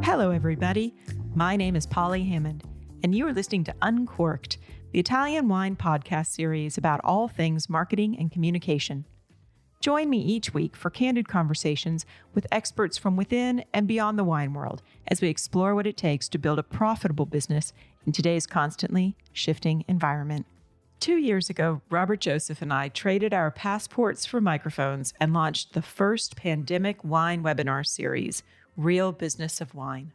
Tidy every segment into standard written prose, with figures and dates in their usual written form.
Hello, everybody. My name is Polly Hammond, and you are listening to Uncorked, the Italian wine podcast series about all things marketing and communication. Join me each week for candid conversations with experts from within and beyond the wine world as we explore what it takes to build a profitable business in today's constantly shifting environment. 2 years ago, Robert Joseph and I traded our passports for microphones and launched the first pandemic wine webinar series, Real Business of Wine.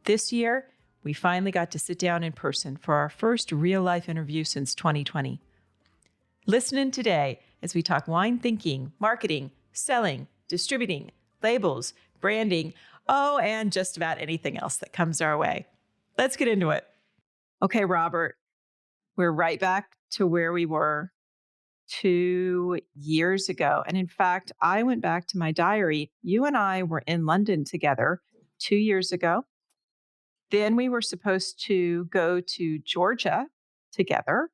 This year, we finally got to sit down in person for our first real-life interview since 2020. Listen in today as we talk wine thinking, marketing, selling, distributing, labels, branding, and just about anything else that comes our way. Let's get into it. Okay, Robert, we're right back to where we were 2 years ago. And in fact, I went back to my diary. You and I were in London together 2 years ago. Then we were supposed to go to Georgia together.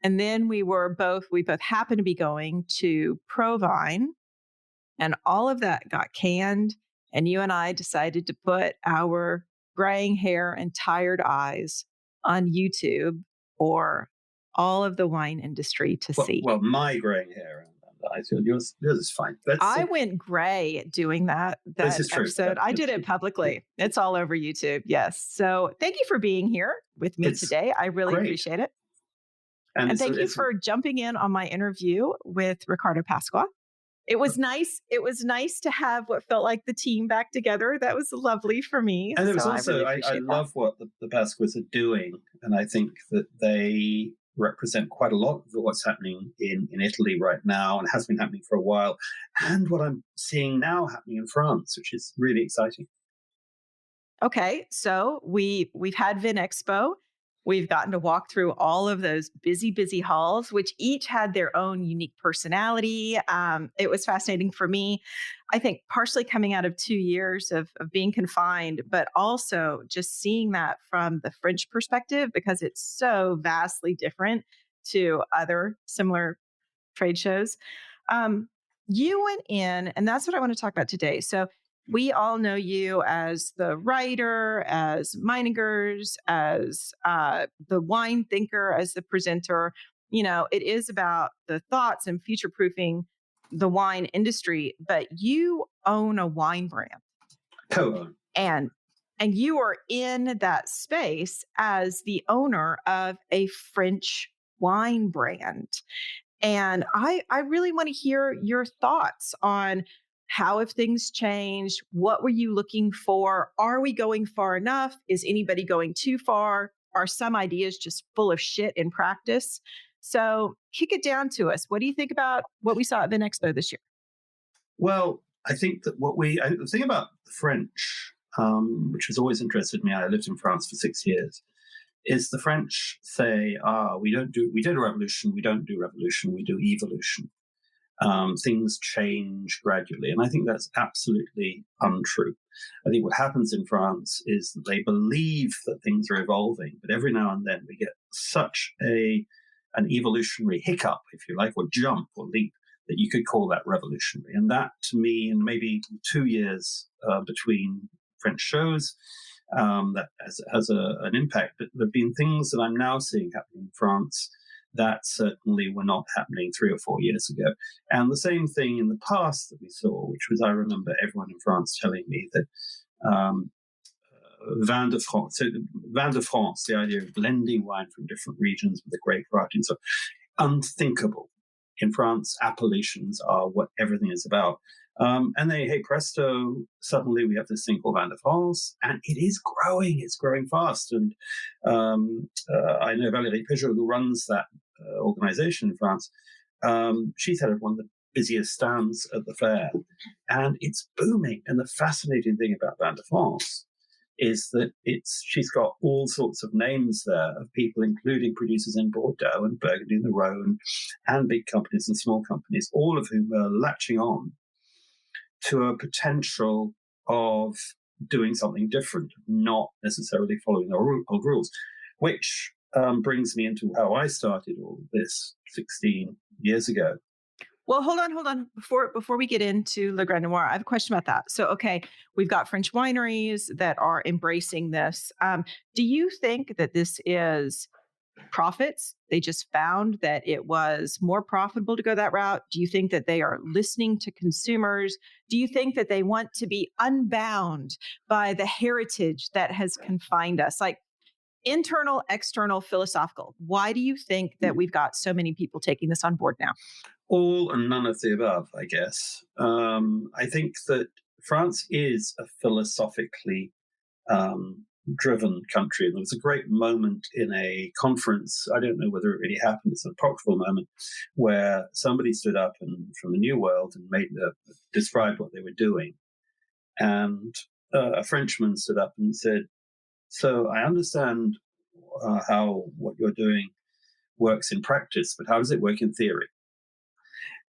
And then we both happened to be going to Provine, and all of that got canned. And you and I decided to put our graying hair and tired eyes on YouTube for all of the wine industry to see. Well, my graying hair and eyes, yours is fine. I went gray doing that this is true. episode. I did it publicly. It's all over YouTube. Yes. So thank you for being here with me today. I really appreciate it. And thank you for jumping in on my interview with Riccardo Pasqua. It was nice. It was nice to have what felt like the team back together. That was lovely for me. And it was also, I love what the Pasquas are doing. And I think that they represent quite a lot of what's happening in Italy right now and has been happening for a while. And what I'm seeing now happening in France, which is really exciting. Okay. So we've had Vin Expo. We've gotten to walk through all of those busy halls, which each had their own unique personality. It was fascinating for me, I think, partially coming out of 2 years of being confined, but also just seeing that from the French perspective, because it's so vastly different to other similar trade shows. You went in, and that's what I want to talk about today. So we all know you as the writer, as Meiningers, as the wine thinker, as the presenter. You know, it is about the thoughts and future-proofing the wine industry, but you own a wine brand. Co-own. And you are in that space as the owner of a French wine brand. And I really want to hear your thoughts on how have things changed? What were you looking for? Are we going far enough? Is anybody going too far? Are some ideas just full of shit in practice? So kick it down to us. What do you think about what we saw at Vin Expo this year? Well, I think that the thing about the French, which has always interested me, I lived in France for 6 years, is the French say, we did a revolution, we don't do revolution, we do evolution. Things change gradually. And I think that's absolutely untrue. I think what happens in France is that they believe that things are evolving, but every now and then we get such an evolutionary hiccup, if you like, or jump or leap, that you could call that revolutionary. And that, to me, in maybe 2 years between French shows, that has an impact. But there have been things that I'm now seeing happening in France that certainly were not happening 3 or 4 years ago. And the same thing in the past that we saw, which was, I remember everyone in France telling me that Vin de France, the idea of blending wine from different regions with a great variety, and so unthinkable. In France, appellations are what everything is about. And then, hey, presto, suddenly we have this thing called Vin de France, and it is growing. It's growing fast. And I know Valérie Peugeot, who runs that organization in France. She's had one of the busiest stands at the fair, and it's booming. And the fascinating thing about Vin de France is that she's got all sorts of names there of people, including producers in Bordeaux and Burgundy and the Rhone, and big companies and small companies, all of whom are latching on to a potential of doing something different, not necessarily following the old rules, which brings me into how I started all this 16 years ago. Well, hold on. Before we get into Le Grand Noir, I have a question about that. So, okay, we've got French wineries that are embracing this. Do you think that this is profits? They just found that it was more profitable to go that route. Do you think that they are listening to consumers? Do you think that they want to be unbound by the heritage that has confined us? Like internal, external, philosophical. Why do you think that we've got so many people taking this on board now? All and none of the above, I guess. I think that France is a philosophically driven country. And there was a great moment in a conference, I don't know whether it really happened, it's an apocryphal moment, where somebody stood up from the New World and described what they were doing. And a Frenchman stood up and said, so I understand how what you're doing works in practice, but how does it work in theory?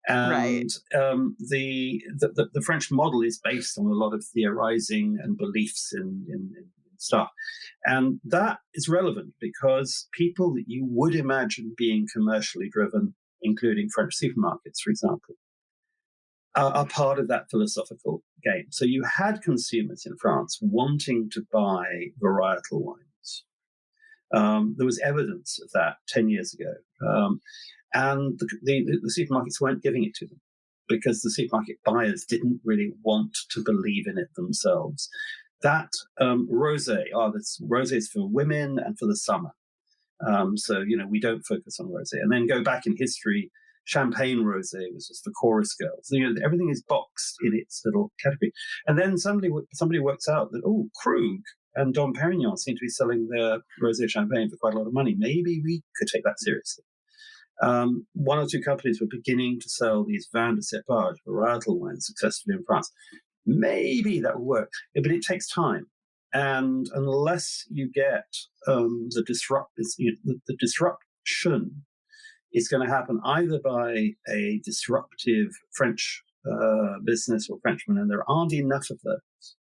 And the French model is based on a lot of theorizing and beliefs in stuff. And that is relevant because people that you would imagine being commercially driven, including French supermarkets, for example, are part of that philosophical game. So you had consumers in France wanting to buy varietal wines. There was evidence of that 10 years ago. And the supermarkets weren't giving it to them because the supermarket buyers didn't really want to believe in it themselves. That rosé, this rosé is for women and for the summer. So, we don't focus on rosé. And then go back in history, champagne rosé was just for chorus girls. So, everything is boxed in its little category. And then somebody works out that, Krug and Dom Perignon seem to be selling their rosé champagne for quite a lot of money. Maybe we could take that seriously. One or two companies were beginning to sell these vin de cépage varietal wines successfully in France. Maybe that will work, but it takes time. And unless you get the disruption is going to happen either by a disruptive French business or Frenchman, and there aren't enough of those.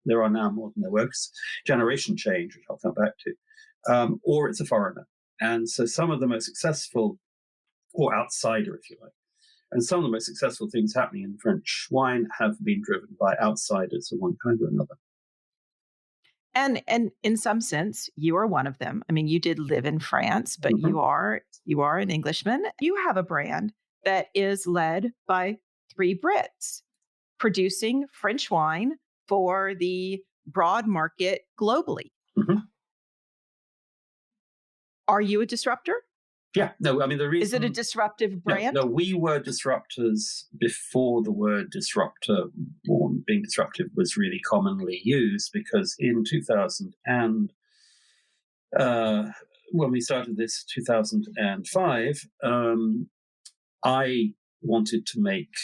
There are now more than there were, because generation change, which I'll come back to, or it's a foreigner. And so some of the most successful, or outsider, if you like, and some of the most successful things happening in French wine have been driven by outsiders of one kind or another. And in some sense, you are one of them. I mean, you did live in France, but you are an Englishman. You have a brand that is led by three Brits producing French wine for the broad market globally. Mm-hmm. Are you a disruptor? Yeah, no, I mean, the reason... Is it a disruptive brand? No, we were disruptors before the word disruptor or being disruptive was really commonly used, because in 2000 and when we started this 2005, I wanted to make,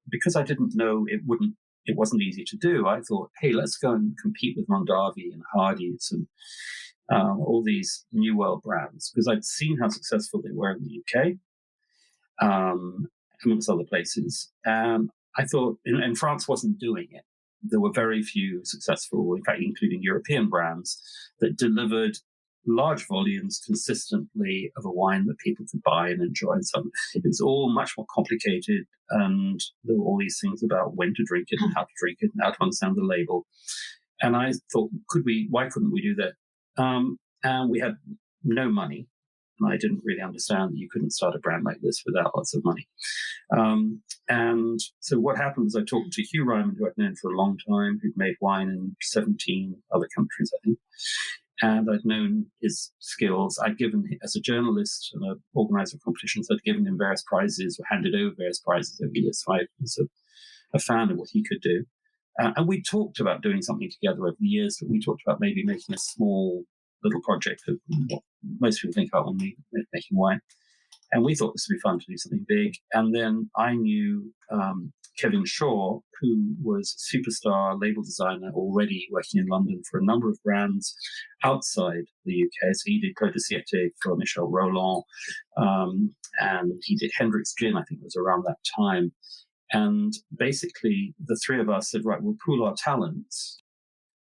because I didn't know it wasn't easy to do, I thought, hey, let's go and compete with Mondavi and Hardy's and all these New World brands, because I'd seen how successful they were in the UK, amongst other places. I thought, and France wasn't doing it. There were very few successful, in fact, including European brands, that delivered large volumes consistently of a wine that people could buy and enjoy. And so it was all much more complicated, and there were all these things about when to drink it and how to drink it and how to understand the label. And I thought, why couldn't we do that? And we had no money, and I didn't really understand that you couldn't start a brand like this without lots of money. And so what happened was I talked to Hugh Ryman, who I'd known for a long time, who'd made wine in 17 other countries, I think. And I'd known his skills. I'd given, as a journalist and an organizer of competitions, I'd given him various prizes or handed over various prizes over the years. So I was a fan of what he could do. And we talked about doing something together over the years, but we talked about maybe making a small little project of what most people think about when we're making wine. And we thought this would be fun to do something big. And then I knew Kevin Shaw, who was a superstar label designer already working in London for a number of brands outside the UK. So he did Clos de Siete for Michel Roland, and he did Hendrick's Gin, I think it was around that time. And basically, the three of us said, right, we'll pool our talents.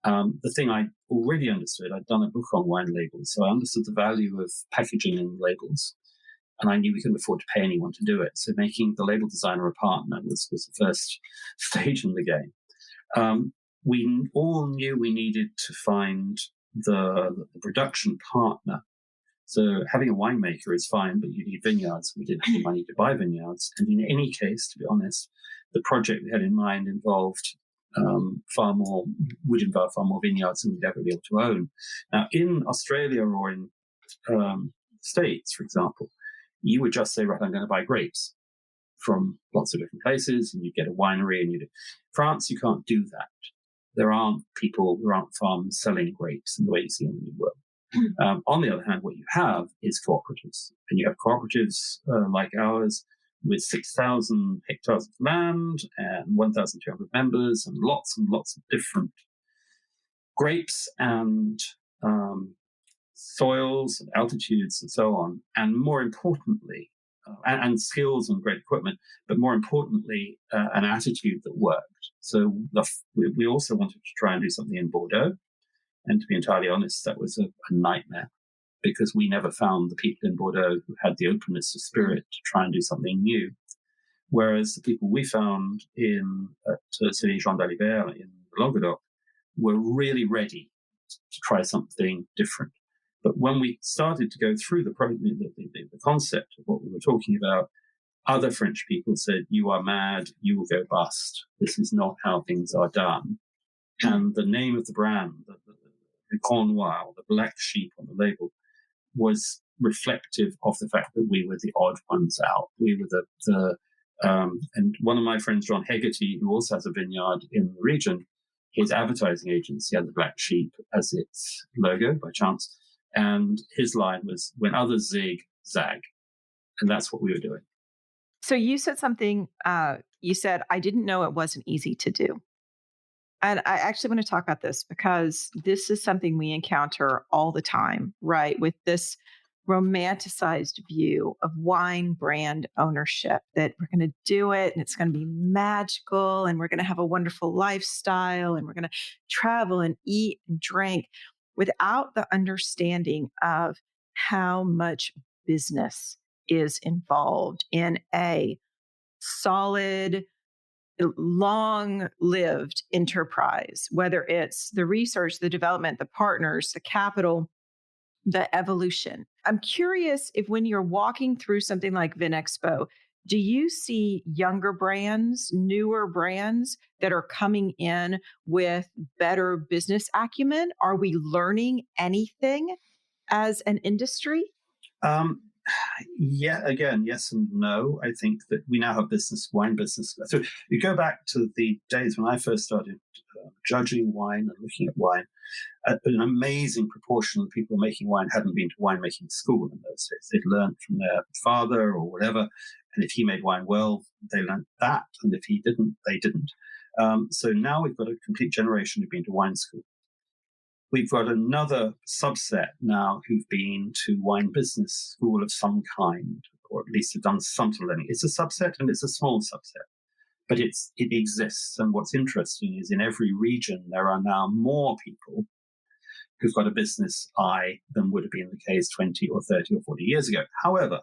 The thing I already understood, I'd done a book on wine labels, so I understood the value of packaging and labels. and I knew we couldn't afford to pay anyone to do it. So making the label designer a partner was the first stage in the game. We all knew we needed to find the production partner. So having a winemaker is fine, but you need vineyards. We didn't have the money to buy vineyards. And in any case, to be honest, the project we had in mind would involve far more vineyards than we'd ever be able to own. Now, in Australia or in States, for example, you would just say, right, I'm going to buy grapes from lots of different places, and you get a winery. And France, you can't do that. There aren't farms selling grapes in the way you see in the New World. On the other hand, what you have is cooperatives, and you have cooperatives like ours with 6,000 hectares of land and 1,200 members and lots of different grapes and soils and altitudes and so on. And more importantly, and skills and great equipment, but more importantly, an attitude that worked. So we also wanted to try and do something in Bordeaux. And to be entirely honest, that was a nightmare, because we never found the people in Bordeaux who had the openness of spirit to try and do something new. Whereas the people we found at Cité Jean d'Alibert in Languedoc were really ready to try something different. But when we started to go through the concept of what we were talking about, other French people said, "You are mad, you will go bust. This is not how things are done." And the name of the brand, the Grand Noir, the black sheep on the label, was reflective of the fact that we were the odd ones out. We were and one of my friends, John Hegarty, who also has a vineyard in the region, his advertising agency had the black sheep as its logo by chance. And his line was, "When others zig, zag." And that's what we were doing. So you said something, you said, "I didn't know it wasn't easy to do." And I actually want to talk about this because this is something we encounter all the time, right? With this romanticized view of wine brand ownership, that we're going to do it and it's going to be magical and we're going to have a wonderful lifestyle and we're going to travel and eat and drink, without the understanding of how much business is involved in a solid, long-lived enterprise, whether it's the research, the development, the partners, the capital, the evolution. I'm curious if when you're walking through something like Vinexpo, do you see younger brands, newer brands that are coming in with better business acumen? Are we learning anything as an industry? Yeah, again, yes and no. I think that we now have wine business. So you go back to the days when I first started judging wine and looking at wine, an amazing proportion of the people making wine hadn't been to winemaking school in those days. They'd learned from their father or whatever. And if he made wine well, they learned that. And if he didn't, they didn't. So now we've got a complete generation who've been to wine school. We've got another subset now who've been to wine business school of some kind, or at least have done some sort of learning. It's a subset, and it's a small subset, but it exists. And what's interesting is in every region, there are now more people who've got a business eye than would have been the case 20 or 30 or 40 years ago. However,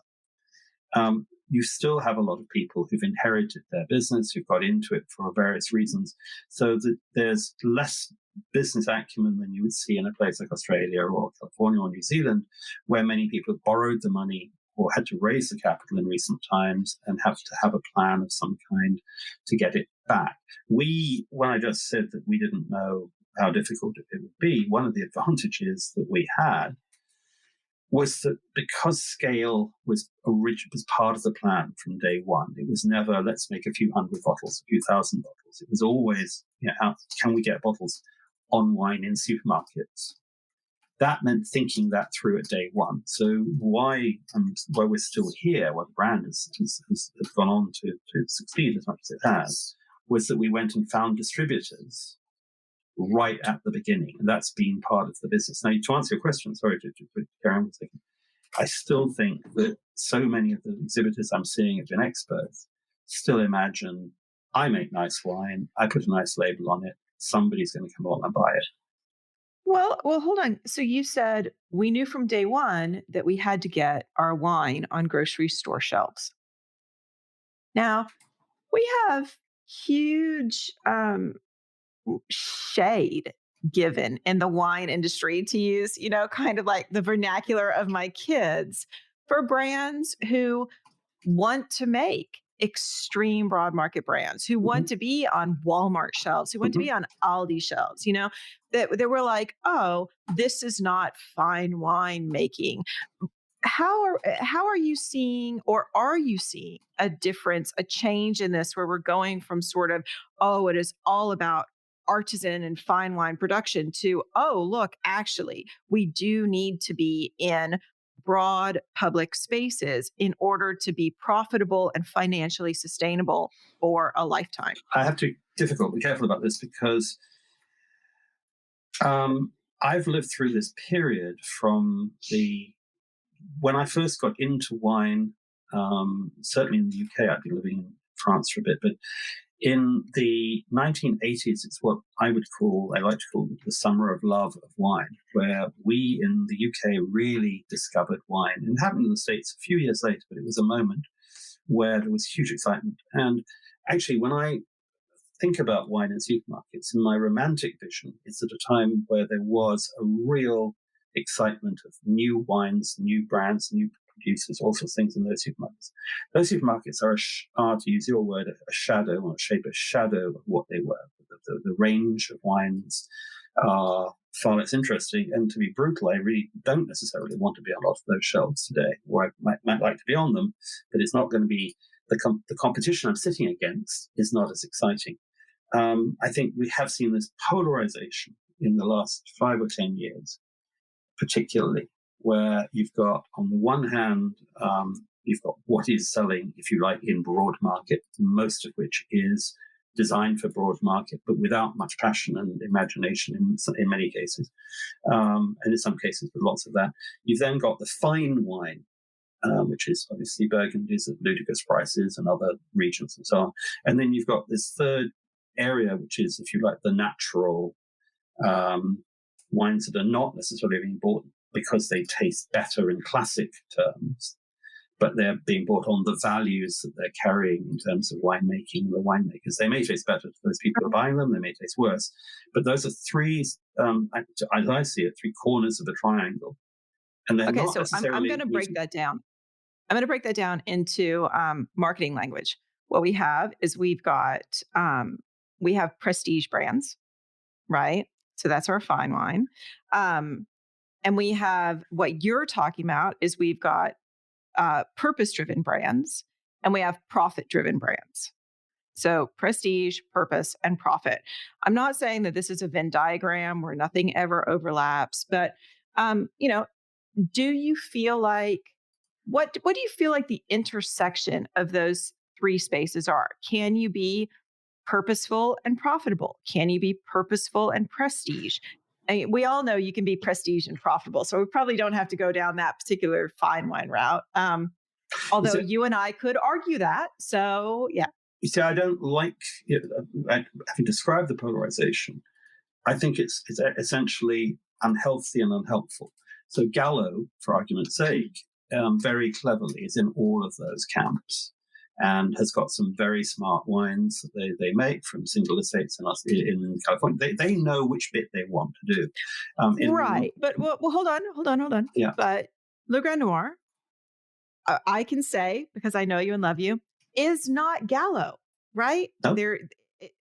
you still have a lot of people who've inherited their business, who've got into it for various reasons. So that there's less business acumen than you would see in a place like Australia or California or New Zealand, where many people have borrowed the money or had to raise the capital in recent times and have to have a plan of some kind to get it back. When I just said that we didn't know how difficult it would be, one of the advantages that we had was that because scale was part of the plan from day one. It was never, let's make a few hundred bottles, a few thousand bottles. It was always, how can we get bottles on wine in supermarkets? That meant thinking that through at day one. So why we're still here, why the brand has gone on to succeed as much as it has, was that we went and found distributors right at the beginning. And that's been part of the business. Now, to answer your question, sorry to carry on a second, I still think that so many of the exhibitors I'm seeing at Vinexpo still imagine, I make nice wine, I put a nice label on it, somebody's going to come along and buy it. Well, hold on. So you said we knew from day one that we had to get our wine on grocery store shelves. Now, we have huge shade given in the wine industry, to use, kind of like the vernacular of my kids, for brands who want to make extreme broad market brands, who want Mhm, to be on Walmart shelves, who want to mhm. be on Aldi shelves, that they were like, oh, this is not fine wine making. How are you seeing, or are you seeing a difference, a change in this, where we're going from sort of, oh, it is all about artisan and fine wine production, to, oh, look, actually we do need to be in broad public spaces in order to be profitable and financially sustainable for a lifetime? I have to be careful about this because I've lived through this period from when I first got into wine. Certainly in the UK, I've been living in France for a bit, but in the 1980s, it's what I like to call the summer of love of wine, where we in the UK really discovered wine. It happened in the States a few years later, but it was a moment where there was huge excitement. And actually, when I think about wine in supermarkets, in my romantic vision, it's at a time where there was a real excitement of new wines, new brands, new producers, all sorts of things in those supermarkets. Those supermarkets are, to use your word, a shadow, or a shadow of what they were. The range of wines are far less interesting. And to be brutal, I really don't necessarily want to be on a lot of those shelves today, or I might like to be on them, but it's not going to be the competition I'm sitting against is not as exciting. I think we have seen this polarization in the last 5 or 10 years, particularly, where you've got, on the one hand, you've got what is selling, if you like, in broad market, most of which is designed for broad market, but without much passion and imagination in many cases, and in some cases with lots of that. You've then got the fine wine, which is obviously Burgundies at ludicrous prices and other regions and so on. And then you've got this third area, which is, if you like, the natural wines that are not necessarily being bought because they taste better in classic terms, but they're being bought on the values that they're carrying in terms of winemaking. The winemakers, they may taste better to those people who are buying them, they may taste worse. But those are three, as I see it, three corners of the triangle. And they're Okay, not so I'm necessarily going to break meeting. that down. I'm going to break that down into marketing language. What we have is we have prestige brands, right? So that's our fine wine. And we have, what you're talking about is, we've got purpose-driven brands, and we have profit-driven brands. So prestige, purpose, and profit. I'm not saying that this is a Venn diagram where nothing ever overlaps, but um, you know, do you feel like, what do you feel like the intersection of those three spaces are? Can you be purposeful and profitable? Can you be purposeful and prestige? I mean, we all know you can be prestige and profitable, so we probably don't have to go down that particular fine wine route. Although you and I could argue that. So yeah. You see, I don't like it. Having described the polarization, I think it's essentially unhealthy and unhelpful. So Gallo, for argument's sake, very cleverly is in all of those camps and has got some very smart wines that they make from single estates in California. They know which bit they want to do. Right. But well, hold on. Yeah. But Le Grand Noir, I can say, because I know you and love you, is not Gallo, right? No?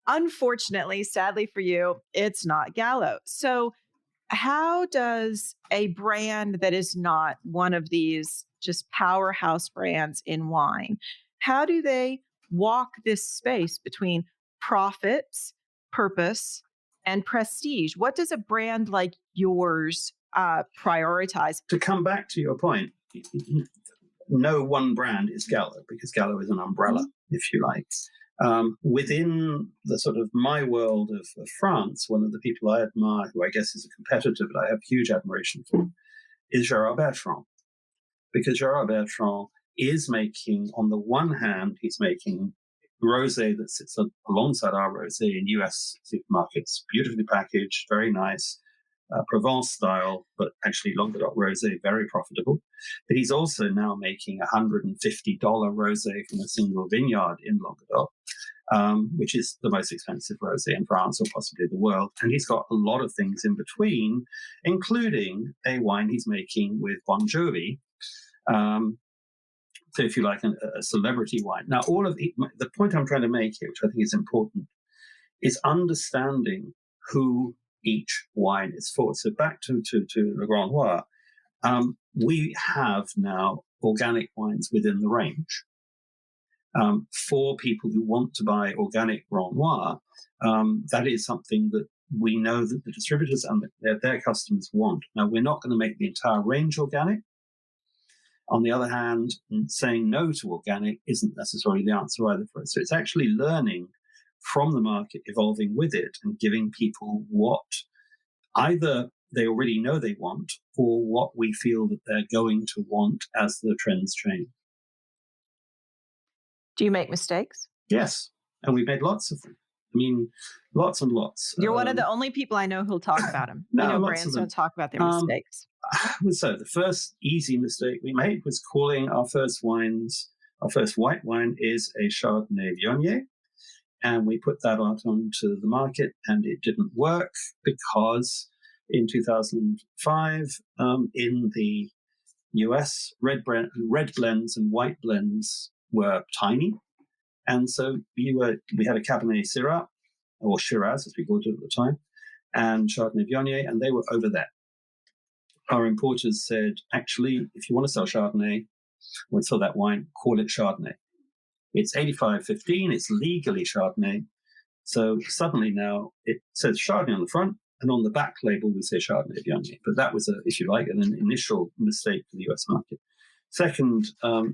Unfortunately, sadly for you, it's not Gallo. So how does a brand that is not one of these just powerhouse brands in wine, how do they walk this space between profits, purpose, and prestige? What does a brand like yours prioritize? To come back to your point, no one brand is Gallo, because Gallo is an umbrella, if you like. Within the sort of my world of France, one of the people I admire, who I guess is a competitor, but I have huge admiration for, is Gerard Bertrand. Because Gerard Bertrand is making, on the one hand, he's making rosé that sits alongside our rosé in US supermarkets, beautifully packaged, very nice, Provence style, but actually Languedoc rosé, very profitable. But he's also now making $150 rosé from a single vineyard in Languedoc, which is the most expensive rosé in France or possibly the world. And he's got a lot of things in between, including a wine he's making with Bon Jovi. So if you like, a celebrity wine. Now, all of the point I'm trying to make here, which I think is important, is understanding who each wine is for. So back to Le Grand Noir, we have now organic wines within the range. For people who want to buy organic Grand Noir, that is something that we know that the distributors and their customers want. Now, we're not going to make the entire range organic. On the other hand, saying no to organic isn't necessarily the answer either for us. So it's actually learning from the market, evolving with it, and giving people what either they already know they want or what we feel that they're going to want as the trends change. Do you make mistakes? Yes, and we've made lots of them. I mean, lots and lots. You're one of the only people I know who'll talk about them. No, brands don't talk about their mistakes. So the first easy mistake we made was calling our first white wine is a Chardonnay Viognier. And we put that out onto the market, and it didn't work because in 2005, in the US, red blends and white blends were tiny. And so we had a Cabernet Syrah, or Shiraz as we called it at the time, and Chardonnay Viognier, and they were over there. Our importers said, actually, if you want to sell Chardonnay, or sell that wine, call it Chardonnay. It's 85-15, it's legally Chardonnay. So suddenly now it says Chardonnay on the front, and on the back label we say Chardonnay Viognier. But that was, if you like, an initial mistake for the US market. Second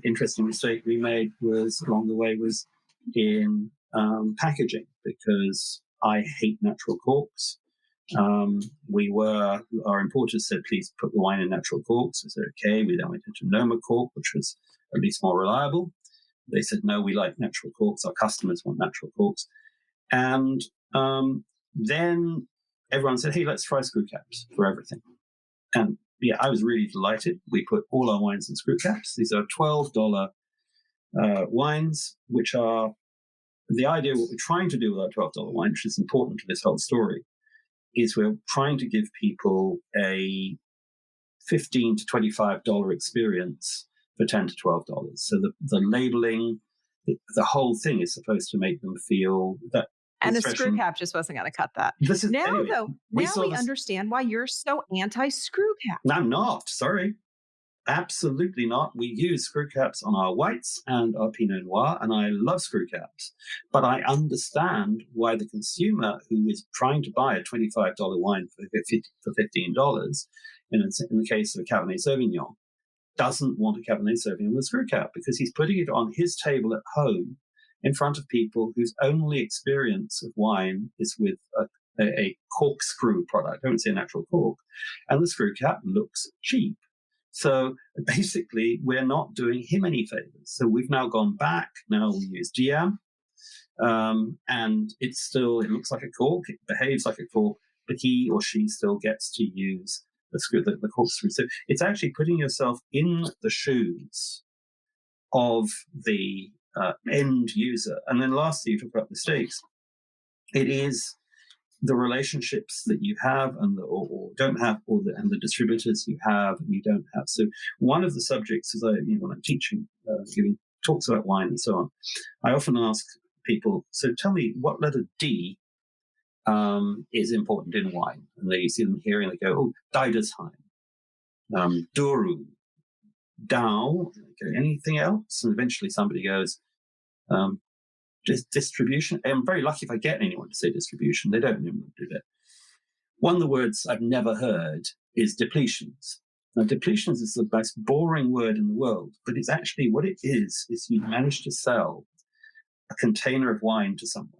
interesting mistake we made along the way was in packaging, because I hate natural corks. Our importers said, please put the wine in natural corks. We said, okay. We then went into Noma cork, which was at least more reliable. They said, no, we like natural corks. Our customers want natural corks. And then everyone said, hey, let's try screw caps for everything. And yeah, I was really delighted. We put all our wines in screw caps. These are $12 wines, which are the idea. What we're trying to do with our $12 wine, which is important to this whole story, is we're trying to give people a $15 to $25 experience for $10 to $12. So the labeling, the whole thing is supposed to make them feel that. And a screw cap just wasn't going to cut that. We understand why you're so anti-screw cap. I'm not. Sorry. Absolutely not. We use screw caps on our whites and our Pinot Noir, and I love screw caps. But I understand why the consumer who is trying to buy a $25 wine for $15, in the case of a Cabernet Sauvignon, doesn't want a Cabernet Sauvignon with a screw cap, because he's putting it on his table at home in front of people whose only experience of wine is with a corkscrew product. I don't say a natural cork. And the screw cap looks cheap. So basically, we're not doing him any favors. So we've now gone back. Now we use Diam. And it looks like a cork. It behaves like a cork, but he or she still gets to use the corkscrew. So it's actually putting yourself in the shoes of the end user. And then lastly, you talk about mistakes. It is the relationships that you have or don't have, and the distributors you have and you don't have. So one of the subjects is when I'm teaching, giving talks about wine and so on, I often ask people, so tell me what letter D is important in wine. And you see them here and they go, oh, Deidesheim, Douro, Dow, anything else? And eventually somebody goes, distribution. I'm very lucky if I get anyone to say distribution. They don't normally do that. One of the words I've never heard is depletions. Now, depletions is the most boring word in the world, but it's actually what it is you manage to sell a container of wine to someone,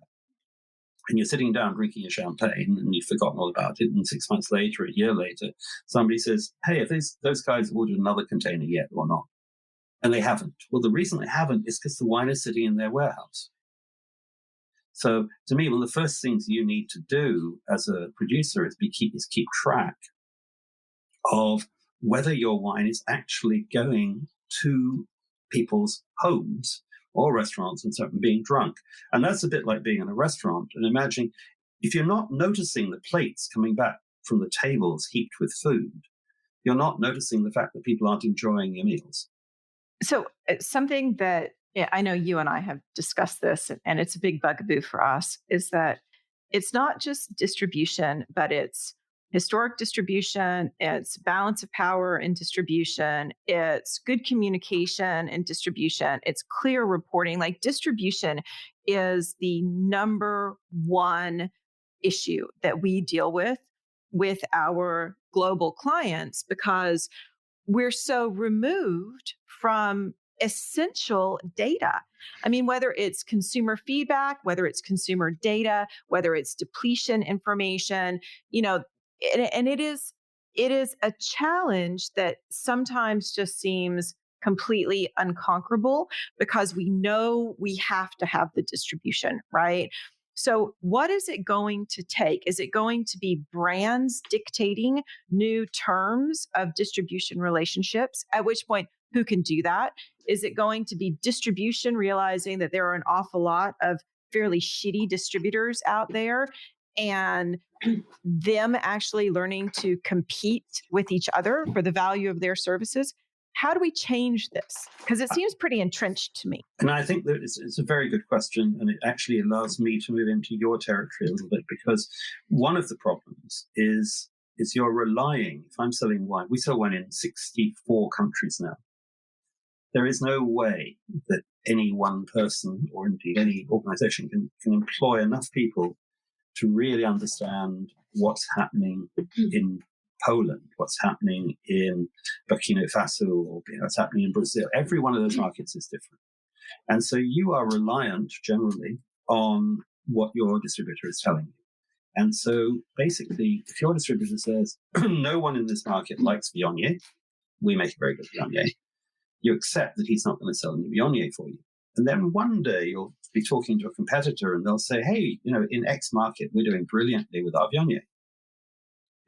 and you're sitting down drinking a champagne and you've forgotten all about it, and 6 months later, a year later, somebody says, hey, have those guys ordered another container yet or not? And they haven't. Well, the reason they haven't is because the wine is sitting in their warehouse. So to me, one of the first things you need to do as a producer is keep track of whether your wine is actually going to people's homes or restaurants and so being drunk. And that's a bit like being in a restaurant and imagining if you're not noticing the plates coming back from the tables heaped with food, you're not noticing the fact that people aren't enjoying your meals. So something that I know you and I have discussed this, and it's a big bugaboo for us, is that it's not just distribution, but it's historic distribution, it's balance of power in distribution, it's good communication in distribution, it's clear reporting. Like distribution is the number one issue that we deal with our global clients because we're so removed from essential data. I mean, whether it's consumer feedback, whether it's consumer data, whether it's depletion information, and it is a challenge that sometimes just seems completely unconquerable because we know we have to have the distribution, right? So what is it going to take? Is it going to be brands dictating new terms of distribution relationships? At which point, who can do that? Is it going to be distribution realizing that there are an awful lot of fairly shitty distributors out there and them actually learning to compete with each other for the value of their services? How do we change this? Because it seems pretty entrenched to me. And I think that it's a very good question, and it actually allows me to move into your territory a little bit, because one of the problems is you're relying, if I'm selling wine, we sell wine in 64 countries now. There is no way that any one person or indeed any organization can employ enough people to really understand what's happening in Poland, what's happening in Burkina Faso, or what's happening in Brazil. Every one of those markets is different. And so you are reliant generally on what your distributor is telling you. And so basically, if your distributor says, no one in this market likes Viognier, we make a very good Viognier, you accept that he's not going to sell any Viognier for you. And then one day you'll be talking to a competitor and they'll say, hey, in X market, we're doing brilliantly with our Viognier.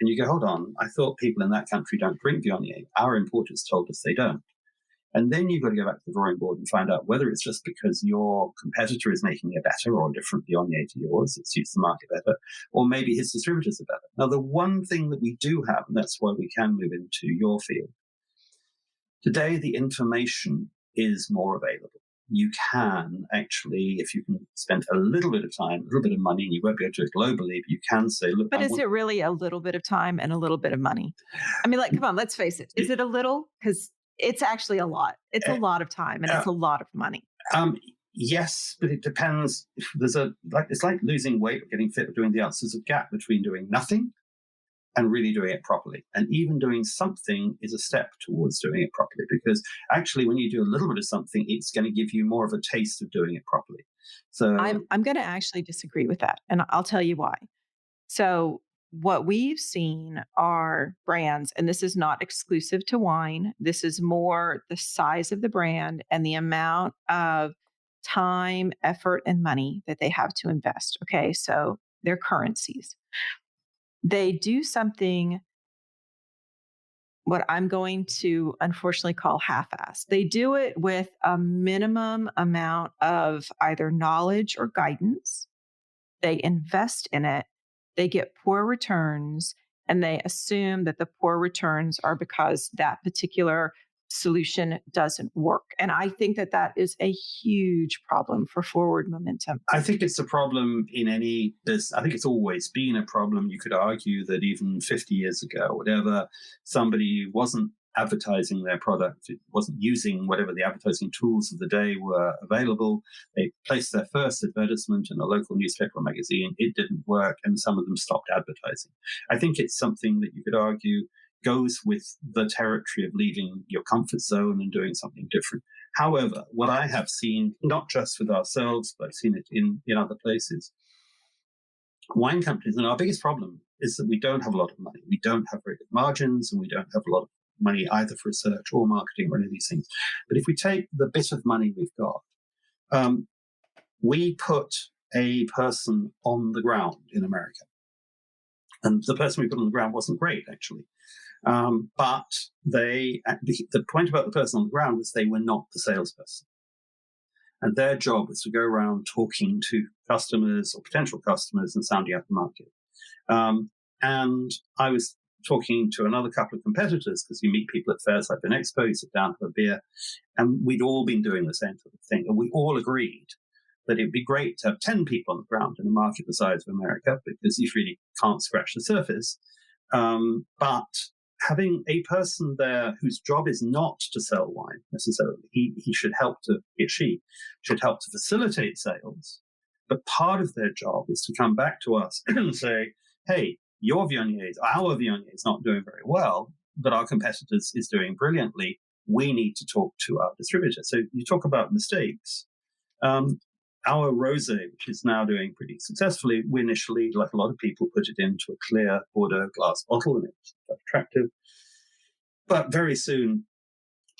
And you go, hold on, I thought people in that country don't drink Viognier. Our importers told us they don't. And then you've got to go back to the drawing board and find out whether it's just because your competitor is making a better or different Viognier to yours, it suits the market better, or maybe his distributors are better. Now, the one thing that we do have, and that's why we can move into your field, today the information is more available. You can actually, if you can spend a little bit of time, a little bit of money, and you won't be able to do it globally, but you can say, look. But is it really a little bit of time and a little bit of money? I mean, come on, let's face it. Is it a little? Because it's actually a lot. It's a lot of time and it's a lot of money. Yes, but it depends. It's like losing weight or getting fit or doing the else. There's a gap between doing nothing and really doing it properly. And even doing something is a step towards doing it properly, because actually when you do a little bit of something, it's going to give you more of a taste of doing it properly. So I'm going to actually disagree with that. And I'll tell you why. So what we've seen are brands, and this is not exclusive to wine. This is more the size of the brand and the amount of time, effort, and money that they have to invest. Okay. So their currencies. They do something, what I'm going to unfortunately call half-assed. They do it with a minimum amount of either knowledge or guidance. They invest in it. They get poor returns, and they assume that the poor returns are because that particular solution doesn't work. And I think that is a huge problem for forward momentum. I think it's a problem in any business. I think it's always been a problem. You could argue that even 50 years ago, whatever, somebody wasn't advertising their product, it wasn't using whatever the advertising tools of the day were available. They placed their first advertisement in a local newspaper or magazine. It didn't work, and some of them stopped advertising. I think it's something that you could argue goes with the territory of leaving your comfort zone and doing something different. However, what I have seen, not just with ourselves, but I've seen it in other places, wine companies, and our biggest problem is that we don't have a lot of money. We don't have very good margins, and we don't have a lot of money either for research or marketing or any of these things. But if we take the bit of money we've got, we put a person on the ground in America. And the person we put on the ground wasn't great, actually. But the point about the person on the ground was they were not the salesperson. And their job was to go around talking to customers or potential customers and sounding out the market. And I was talking to another couple of competitors, because you meet people at fairs like Expo, you sit down, have a beer, and we'd all been doing the same sort of thing. And we all agreed that it'd be great to have 10 people on the ground in a market the size of America, because you really can't scratch the surface. But having a person there whose job is not to sell wine necessarily, he should help to, she should help to facilitate sales. But part of their job is to come back to us and say, hey, our Viognier is not doing very well, but our competitors is doing brilliantly. We need to talk to our distributor. So you talk about mistakes. Our rosé, which is now doing pretty successfully, we initially, like a lot of people, put it into a clear Bordeaux glass bottle, and it's quite attractive. But very soon,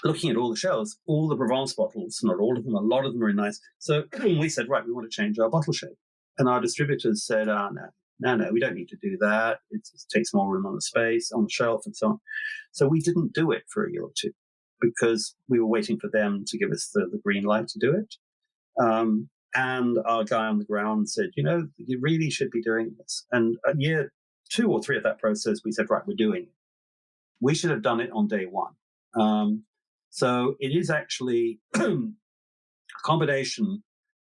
looking at all the shelves, all the Provence bottles, not all of them, a lot of them are nice. So we said, right, we want to change our bottle shape. And our distributors said, no, we don't need to do that. It takes more room on the shelf and so on. So we didn't do it for a year or two, because we were waiting for them to give us the green light to do it. And our guy on the ground said, you really should be doing this. And a year 2 or 3 of that process, we said, right, we're doing it. We should have done it on day one. So it is actually a combination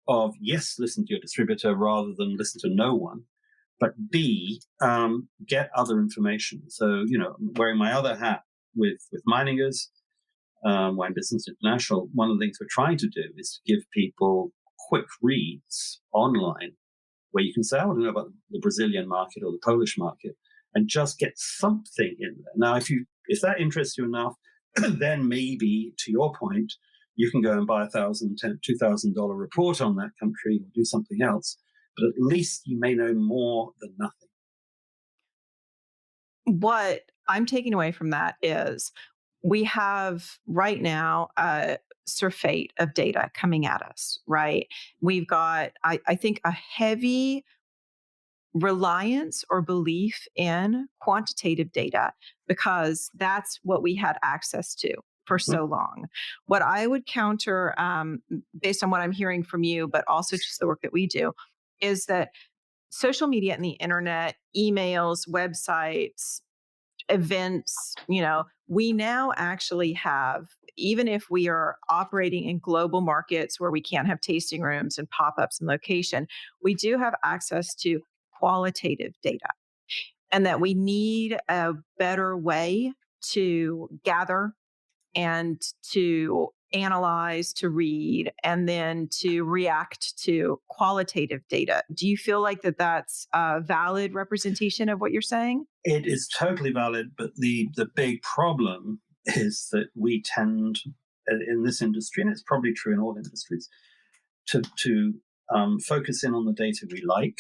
of, yes, listen to your distributor rather than listen to no one, but B, get other information. So, wearing my other hat with Meiningers, Wine Business International, one of the things we're trying to do is to give people quick reads online where you can say, I want to know about the Brazilian market or the Polish market, and just get something in there. Now, if that interests you enough, then maybe, to your point, you can go and buy $1,000, $2,000 report on that country or do something else. But at least you may know more than nothing. What I'm taking away from that is we have right now a surfeit of data coming at us, right? We've got, I think, a heavy reliance or belief in quantitative data, because that's what we had access to for so long. What I would counter, based on what I'm hearing from you, but also just the work that we do, is that social media and the internet, emails, websites, events, we now actually have, even if we are operating in global markets where we can't have tasting rooms and pop-ups and location, we do have access to qualitative data, and that we need a better way to gather and to analyze, to read, and then to react to qualitative data. Do you feel like that's a valid representation of what you're saying? It is totally valid, but the big problem is that we tend, in this industry, and it's probably true in all industries, to focus in on the data we like.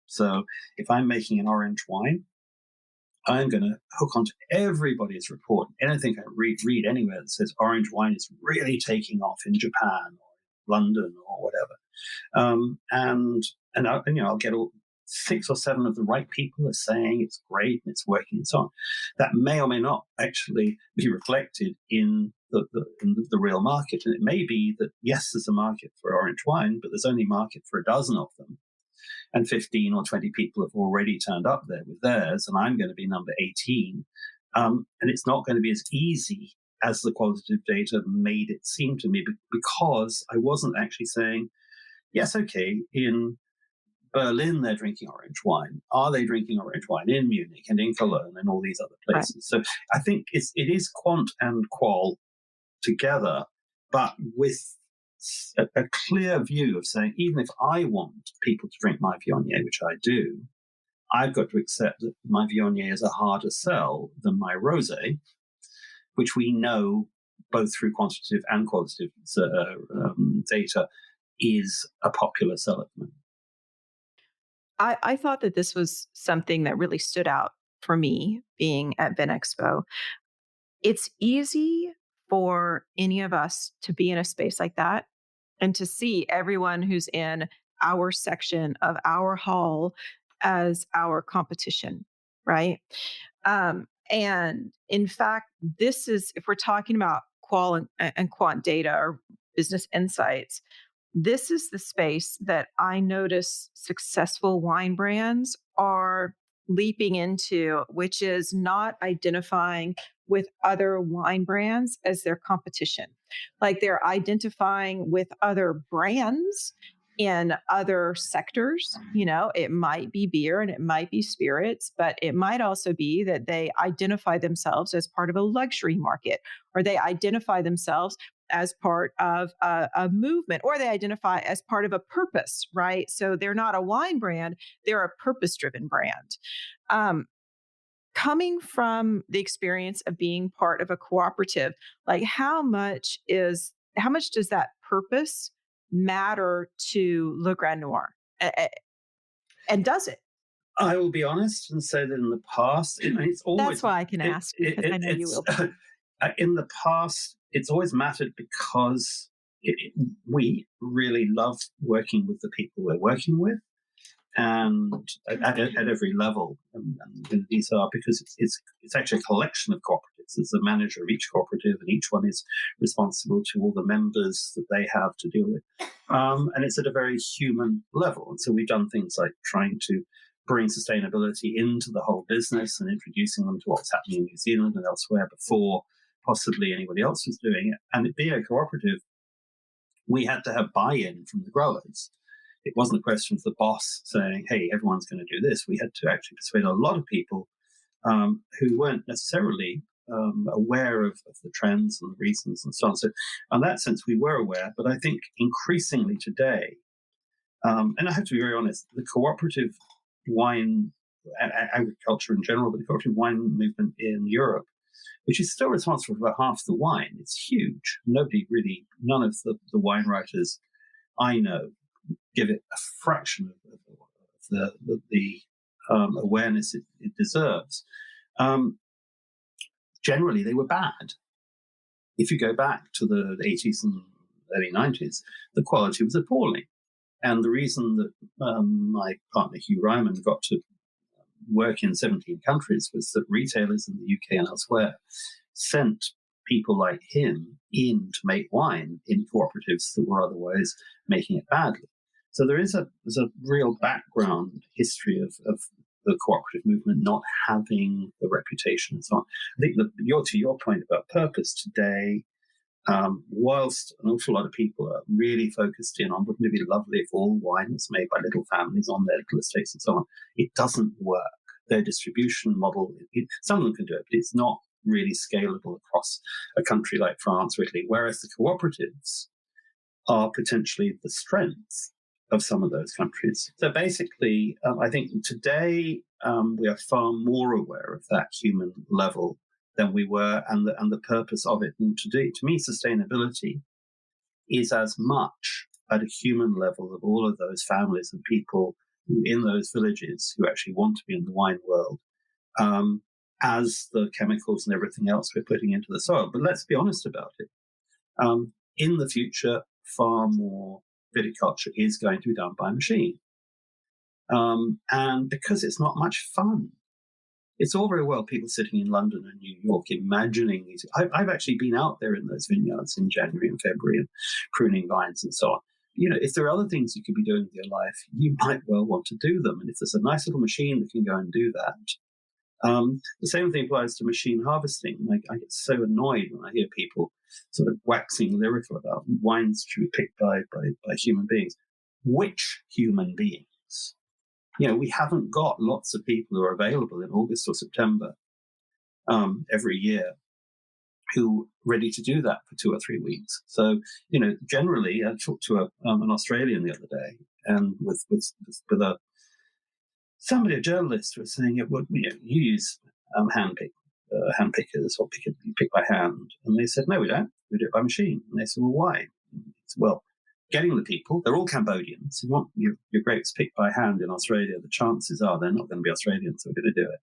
So if I'm making an orange wine, I'm going to hook onto everybody's report. Anything I read anywhere that says orange wine is really taking off in Japan or London or whatever. And I'll get 6 or 7 of the right people are saying it's great and it's working and so on. That may or may not actually be reflected in the real market. And it may be that, yes, there's a market for orange wine, but there's only market for a dozen of them. And 15 or 20 people have already turned up there with theirs, and I'm going to be number 18. And it's not going to be as easy as the qualitative data made it seem to me, because I wasn't actually saying, yes, okay, in Berlin they're drinking orange wine. Are they drinking orange wine in Munich and in Cologne and all these other places? Right. So I think it is quant and qual together, but with a clear view of saying, even if I want people to drink my Viognier, which I do, I've got to accept that my Viognier is a harder sell than my rosé, which we know both through quantitative and qualitative data is a popular seller. I thought that this was something that really stood out for me being at Expo. It's easy for any of us to be in a space like that and to see everyone who's in our section of our hall as our competition, right? And in fact, this is, if we're talking about qual and quant data or business insights, this is the space that I notice successful wine brands are leaping into, which is not identifying with other wine brands as their competition. Like they're identifying with other brands in other sectors. You know, it might be beer and it might be spirits, but it might also be that they identify themselves as part of a luxury market, or they identify themselves as part of a movement, or they identify as part of a purpose, right? So they're not a wine brand, they're a purpose-driven brand. Coming from the experience of being part of a cooperative, like how much does that purpose matter to Le Grand Noir? And does it? I will be honest and say that in the past, it's always... That's why I can ask you, because I know you will. In the past, it's always mattered because we really love working with the people we're working with, and at every level. And these are because it's actually a collection of cooperatives. There's a manager of each cooperative, and each one is responsible to all the members that they have to deal with. And it's at a very human level. And so we've done things like trying to bring sustainability into the whole business and introducing them to what's happening in New Zealand and elsewhere before possibly anybody else was doing it. And at being a cooperative, we had to have buy-in from the growers. It wasn't a question of the boss saying, hey, everyone's going to do this. We had to actually persuade a lot of people who weren't necessarily aware of the trends and the reasons and so on. So in that sense, we were aware. But I think increasingly today, and I have to be very honest, the cooperative wine, agriculture in general, but the cooperative wine movement in Europe, which is still responsible for about half the wine. It's huge. None of the wine writers I know give it a fraction of the awareness it deserves. Generally, they were bad. If you go back to the 80s and early 90s, the quality was appalling. And the reason that my partner Hugh Ryman got to work in 17 countries was that retailers in the UK and elsewhere sent people like him in to make wine in cooperatives that were otherwise making it badly. So there's a real background history of the cooperative movement not having the reputation and so on. I think to your point about purpose today, whilst an awful lot of people are really focused in on wouldn't it be lovely if all wine was made by little families on their little estates and so on, it doesn't work. Their distribution model, some of them can do it, but it's not really scalable across a country like France or Italy, whereas the cooperatives are potentially the strength of some of those countries. So basically, I think today we are far more aware of that human level than we were, and the purpose of it. And today, to me, sustainability is as much at a human level of all of those families and people who in those villages who actually want to be in the wine world, as the chemicals and everything else we're putting into the soil. But let's be honest about it. In the future, far more viticulture is going to be done by machine. And because it's not much fun. It's all very well people sitting in London and New York imagining these. I've actually been out there in those vineyards in January and February and pruning vines and so on. You know, if there are other things you could be doing with your life, you might well want to do them. And if there's a nice little machine that can go and do that. The same thing applies to machine harvesting. I get so annoyed when I hear people sort of waxing lyrical about wines to be picked by human beings. Which human beings? You know, we haven't got lots of people who are available in August or September every year who are ready to do that for 2 or 3 weeks. So, you know, generally, I talked to an Australian the other day, and with a journalist was saying, well, you know, you use hand pickers or you pick by hand. And they said, no, we don't. We do it by machine. And they said, well, why? Said, well, getting the people, they're all Cambodians. You want your grapes picked by hand in Australia, the chances are they're not going to be Australians who are going to do it.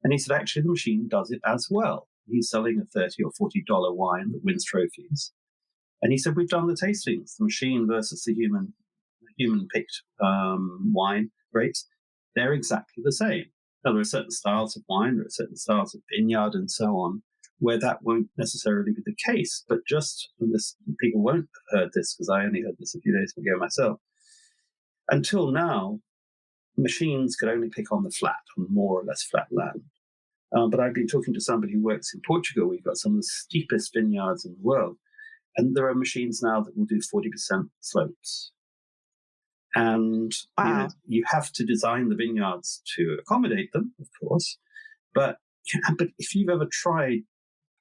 And he said, actually, the machine does it as well. He's selling a $30 or $40 wine that wins trophies. And he said, we've done the tastings, the machine versus the human human-picked wine grapes, they're exactly the same. Now, there are certain styles of wine, there are certain styles of vineyard and so on, where that won't necessarily be the case. But just this, people won't have heard this because I only heard this a few days ago myself. Until now, machines could only pick on the flat, on more or less flat land. But I've been talking to somebody who works in Portugal. We've got some of the steepest vineyards in the world. And there are machines now that will do 40% slopes. And Wow. You have to design the vineyards to accommodate them, of course. But if you've ever tried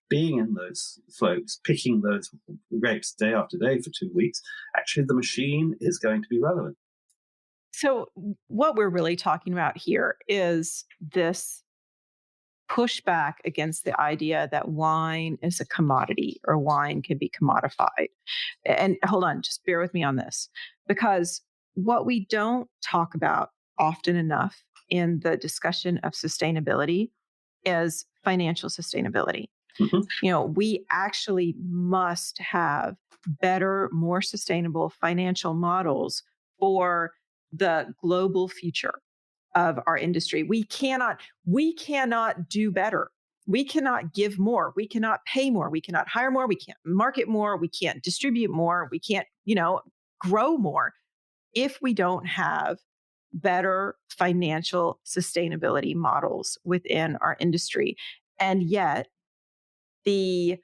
being in those slopes, picking those grapes day after day for 2 weeks, actually the machine is going to be relevant. So what we're really talking about here is this pushback against the idea that wine is a commodity or wine can be commodified. And hold on, just bear with me on this, because what we don't talk about often enough in the discussion of sustainability is financial sustainability. Mm-hmm. We actually must have better, more sustainable financial models for the global future of our industry. We cannot do better. We cannot give more. We cannot pay more. We cannot hire more. We can't market more. We can't distribute more. We can't, grow more if we don't have better financial sustainability models within our industry. And yet, the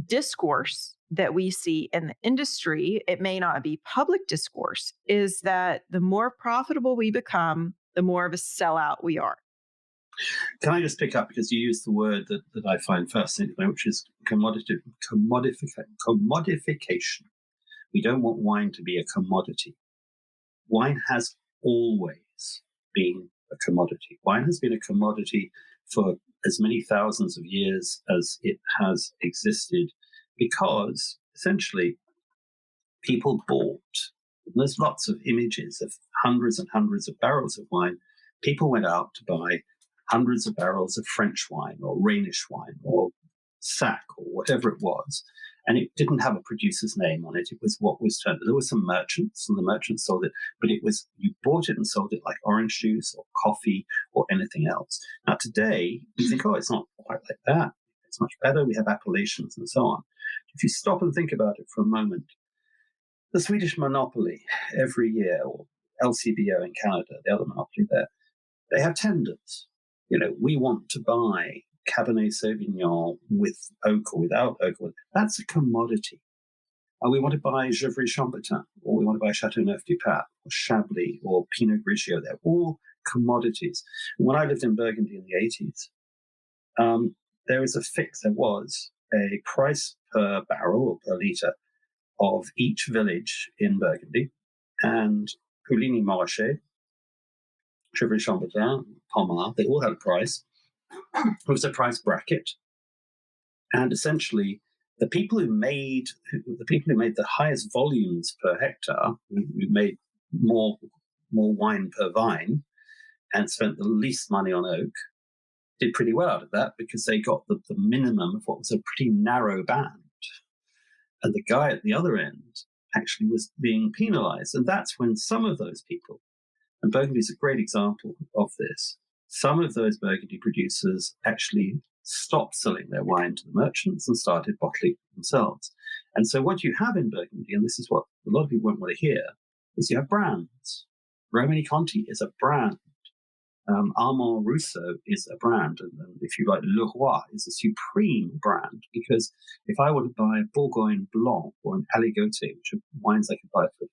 discourse that we see in the industry, it may not be public discourse, is that the more profitable we become, the more of a sellout we are. Can I just pick up, because you used the word that I find fascinating, which is commodification. We don't want wine to be a commodity. Wine has always been a commodity. Wine has been a commodity for as many thousands of years as it has existed, because essentially people bought, there's lots of images of hundreds and hundreds of barrels of wine. People went out to buy hundreds of barrels of French wine or Rhenish wine or Sack or whatever it was. And it didn't have a producer's name on it. It was what was turned. There were some merchants, and the merchants sold it, but it was, you bought it and sold it like orange juice or coffee or anything else. Now today, you think, it's not quite like that. It's much better. We have appellations and so on. If you stop and think about it for a moment, the Swedish monopoly every year, or LCBO in Canada, the other monopoly there, they have tenders. We want to buy Cabernet Sauvignon with oak or without oak. That's a commodity. And we want to buy Gevrey Chambertin, or we want to buy Chateauneuf du Pape, or Chablis, or Pinot Grigio. They're all commodities. And when I lived in Burgundy in the 80s, there was a price per barrel or per litre of each village in Burgundy. And Pouligny Morachet, Gevrey Chambertin, Pommard, they all had a price. It was a price bracket. And essentially, the people who made the highest volumes per hectare, who made more wine per vine and spent the least money on oak, did pretty well out of that, because they got the minimum of what was a pretty narrow band. And the guy at the other end actually was being penalized. And that's when some of those people, and Burgundy is a great example of this, some of those Burgundy producers actually stopped selling their wine to the merchants and started bottling themselves. And so what you have in Burgundy, and this is what a lot of people won't want to hear, is you have brands. Romani Conti is a brand. Armand Rousseau is a brand. And if you like, Le Roi is a supreme brand, because if I want to buy a Bourgogne Blanc or an Aligoté, which are wines I can buy for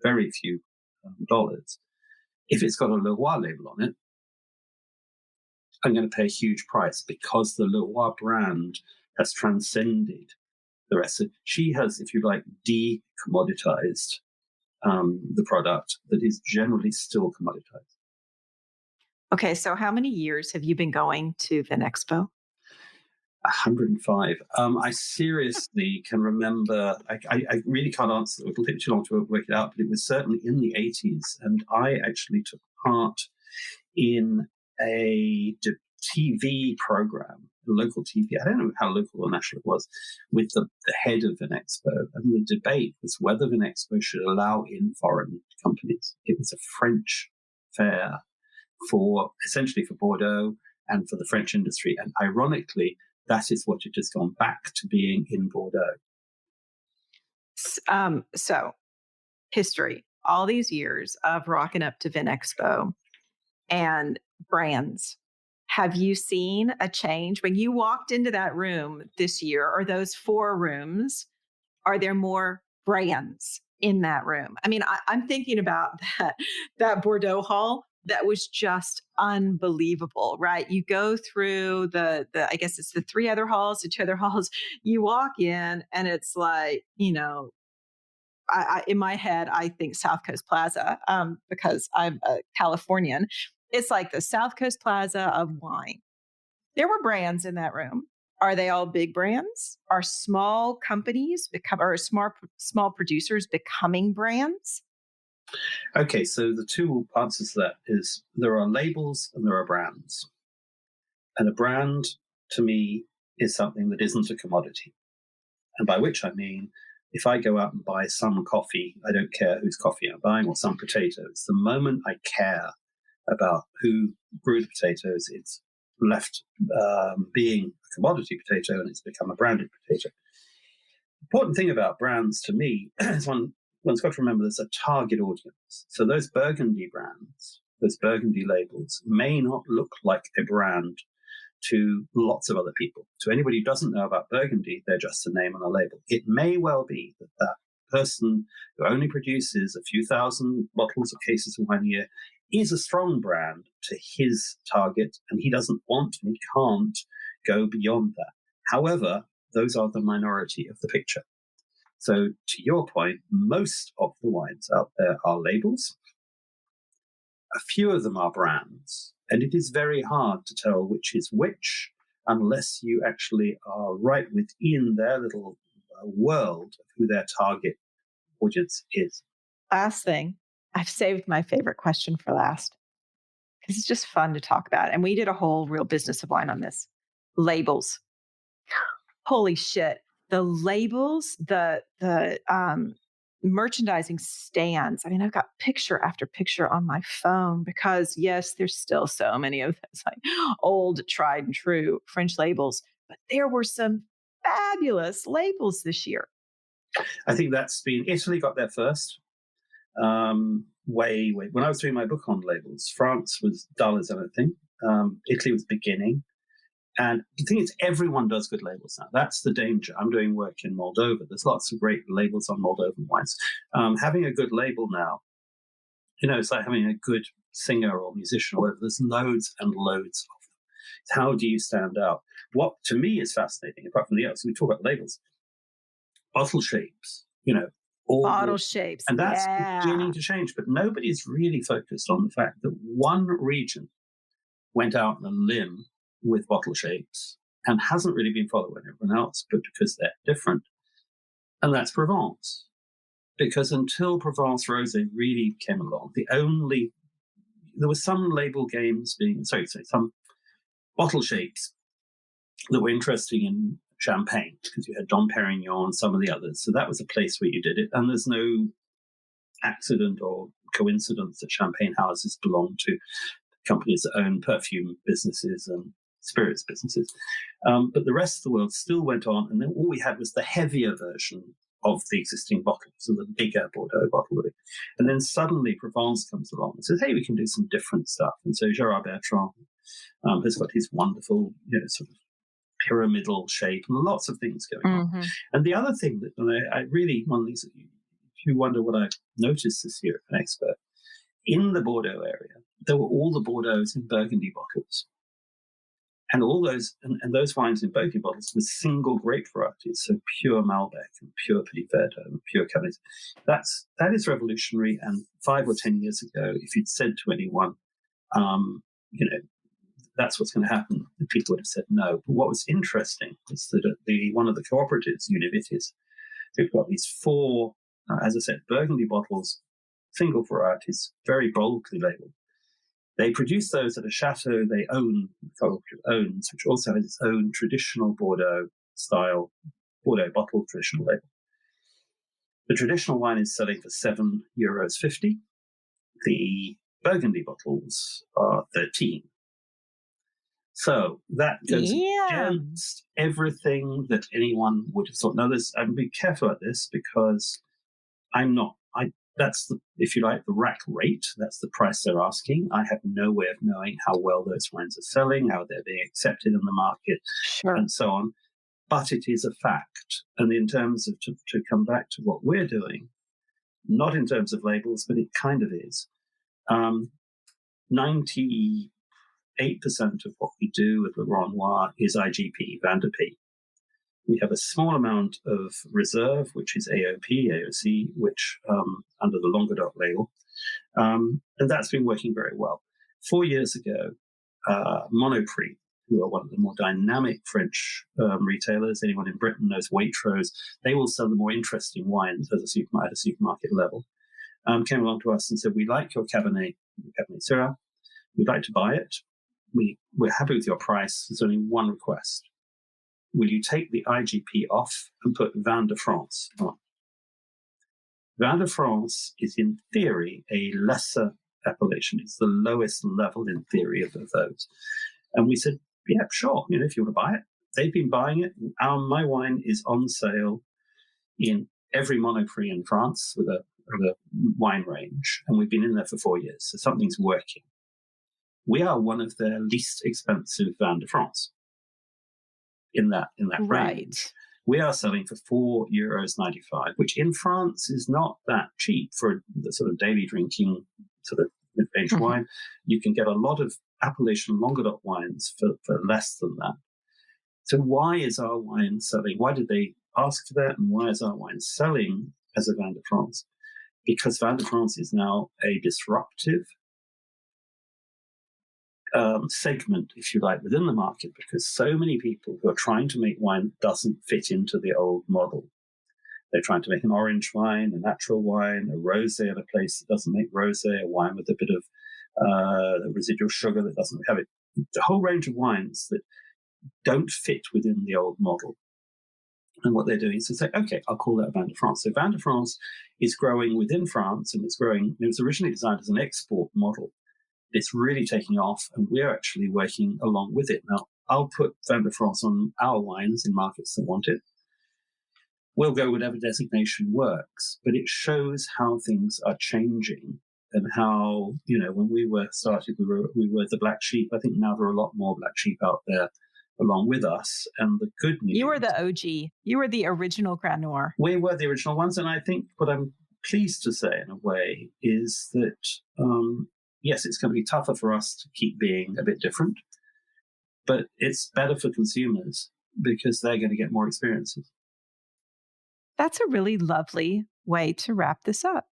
very few dollars, if it's got a Le Roi label on it, I'm going to pay a huge price, because the Le Roi brand has transcended the rest. She has, if you like, de-commoditized the product that is generally still commoditized. Okay, so how many years have you been going to Vinexpo? 105. I seriously can remember, I really can't answer, it'll take too long to work it out, but it was certainly in the 80s. And I actually took part in a TV program, a local TV. I don't know how local or national it was, with the head of Vinexpo, and the debate was whether Vinexpo should allow in foreign companies. It was a French fair essentially for Bordeaux and for the French industry, and ironically, that is what it has gone back to being in Bordeaux. So, history, all these years of rocking up to Vinexpo and brands. Have you seen a change when you walked into that room this year, or those 4 rooms? Are there more brands in that room? I mean, I'm thinking about that Bordeaux hall. That was just unbelievable, right? You go through the I guess it's the 3 other halls, the 2 other halls. You walk in, and it's like, I in my head, I think South Coast Plaza, because I'm a Californian. It's like the South Coast Plaza of wine. There were brands in that room. Are they all big brands? Are small companies or small producers becoming brands? Okay, so the 2 answers to that is there are labels and there are brands. And a brand, to me, is something that isn't a commodity. And by which I mean, if I go out and buy some coffee, I don't care whose coffee I'm buying, or some potatoes. The moment I care about who grew the potatoes, it's left being a commodity potato and it's become a branded potato. The important thing about brands to me is one's got to remember there's a target audience. So those Burgundy brands, those Burgundy labels may not look like a brand to lots of other people. To anybody who doesn't know about Burgundy, they're just a name on a label. It may well be that person who only produces a few thousand bottles or cases of wine a year is a strong brand to his target, and he doesn't want and he can't go beyond that. However, those are the minority of the picture. So to your point, most of the wines out there are labels. A few of them are brands, and it is very hard to tell which is which unless you actually are right within their little world of who their target audience is. Last thing, I've saved my favorite question for last because it's just fun to talk about. And we did a whole Real Business of Wine on this. Labels. Holy shit. The labels, the merchandising stands. I mean, I've got picture after picture on my phone because, yes, there's still so many of those like old, tried and true French labels. But there were some fabulous labels this year. I think Italy got there first. Way. When I was doing my book on labels, France was dull as anything. Italy was beginning. And the thing is, everyone does good labels now. That's the danger. I'm doing work in Moldova. There's lots of great labels on Moldovan wines. Having a good label now, it's like having a good singer or musician or whatever. There's loads and loads of them. How do you stand out? What, to me, is fascinating, apart from the others, we talk about labels, bottle shapes, bottle shapes. And that's beginning to change. But nobody's really focused on the fact that one region went out on a limb with bottle shapes and hasn't really been followed by everyone else, but because they're different. And that's Provence. Because until Provence Rosé really came along, there were some label games some bottle shapes that were interesting in Champagne, because you had Dom Perignon and some of the others. So that was a place where you did it. And there's no accident or coincidence that champagne houses belong to companies that own perfume businesses and spirits businesses. But the rest of the world still went on, and then all we had was the heavier version of the existing bottle, so the bigger Bordeaux bottle. And then suddenly Provence comes along and says, hey, we can do some different stuff. And so Gérard Bertrand has got his wonderful, sort of pyramidal shape and lots of things going on. And the other thing that I really, one of these, if you wonder what I noticed this year as an expert, in the Bordeaux area, there were all the Bordeaux's in Burgundy bottles. And all those, and those wines in Burgundy bottles were single grape varieties, so pure Malbec and pure Petit Verdot and pure Cabernet. That is revolutionary. And 5 or 10 years ago, if you'd said to anyone, that's what's going to happen, people would have said no. But what was interesting was that at one of the cooperatives, Univitis, they've got these 4, as I said, Burgundy bottles, single varieties, very boldly labeled. They produce those at a chateau they own, the cooperative owns, which also has its own traditional Bordeaux style, Bordeaux bottle traditional label. The traditional wine is selling for €7.50. The Burgundy bottles are 13. So that goes against everything that anyone would have thought. Now, I'm being careful at this because that's if you like, the rack rate. That's the price they're asking. I have no way of knowing how well those wines are selling, how they're being accepted in the market, and so on. But it is a fact. And in terms of, to come back to what we're doing, not in terms of labels, but it kind of is. 98% of what we do with Le Grand Noir is IGP, Vin de Pays. We have a small amount of reserve, which is AOC, which under the Languedoc label. And that's been working very well. 4 years ago, Monoprix, who are one of the more dynamic French retailers, anyone in Britain knows Waitrose, they will sell the more interesting wines at a supermarket level, came along to us and said, we like your Cabernet Syrah. We'd like to buy it. We're happy with your price. There's only one request. Will you take the IGP off and put Vin de France on? Vin de France is, in theory, a lesser appellation. It's the lowest level, in theory, of those. And we said, yeah, sure, if you want to buy it. They've been buying it. My wine is on sale in every Monoprix in France with a wine range, and we've been in there for 4 years, so something's working. We are one of their least expensive Vin de France in that range. We are selling for €4.95, which in France is not that cheap for the sort of daily drinking sort of mid-range wine. You can get a lot of appellation Languedoc wines for less than that. So why is our wine selling? Why did they ask for that? And why is our wine selling as a Vin de France? Because Vin de France is now a disruptive segment, if you like, within the market, because so many people who are trying to make wine doesn't fit into the old model. They're trying to make an orange wine, a natural wine, a rosé at a place that doesn't make rosé, a wine with a bit of residual sugar that doesn't have it. A whole range of wines that don't fit within the old model. And what they're doing is to say, okay, I'll call that Vin de France. So Vin de France is growing within France, and it's growing. It was originally designed as an export model. It's really taking off, and we're actually working along with it. Now, I'll put Vin de France on our wines in markets that want it. We'll go whatever designation works, but it shows how things are changing and how, when we were started, we were the black sheep. I think now there are a lot more black sheep out there along with us. And the good news... You were the OG. You were the original Grand Noir. We were the original ones. And I think what I'm pleased to say, in a way, is that, yes, it's going to be tougher for us to keep being a bit different, but it's better for consumers because they're going to get more experiences. That's a really lovely way to wrap this up,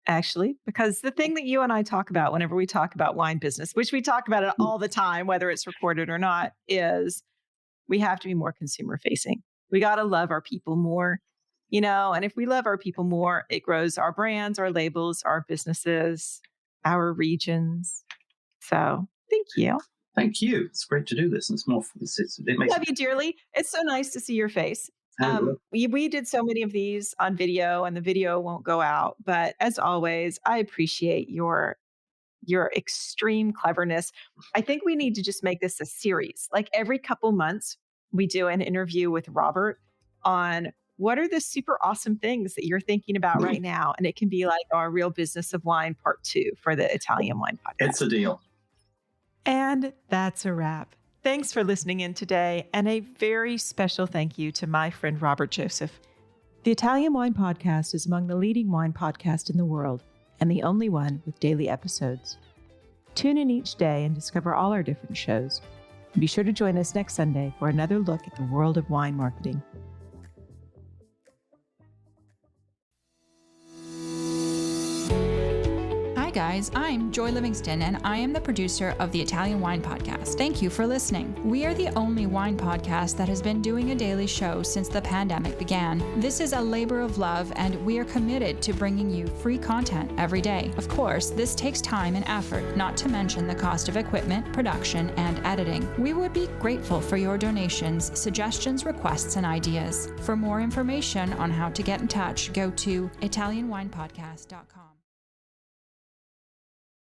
actually, because the thing that you and I talk about whenever we talk about wine business, which we talk about it all the time, whether it's recorded or not, is we have to be more consumer facing. We got to love our people more, and if we love our people more, it grows our brands, our labels, our businesses, our regions. So thank you. Thank you. It's great to do this. And it makes love you dearly. It's so nice to see your face. We did so many of these on video, and the video won't go out. But as always, I appreciate your extreme cleverness. I think we need to just make this a series. Like every couple months, we do an interview with Robert on what are the super awesome things that you're thinking about right now. And it can be like our Real Business of Wine Part 2 for the Italian Wine Podcast. It's a deal. And that's a wrap. Thanks for listening in today, and a very special thank you to my friend Robert Joseph. The Italian Wine Podcast is among the leading wine podcasts in the world, and the only one with daily episodes. Tune in each day and discover all our different shows. Be sure to join us next Sunday for another look at the world of wine marketing. guys, I'm Joy Livingston, and I am the producer of the Italian Wine Podcast. Thank you for listening. We are the only wine podcast that has been doing a daily show since the pandemic began. This is a labor of love, and we are committed to bringing you free content every day. Of course, this takes time and effort, not to mention the cost of equipment, production, and editing. We would be grateful for your donations, suggestions, requests, and ideas. For more information on how to get in touch, go to ItalianWinePodcast.com.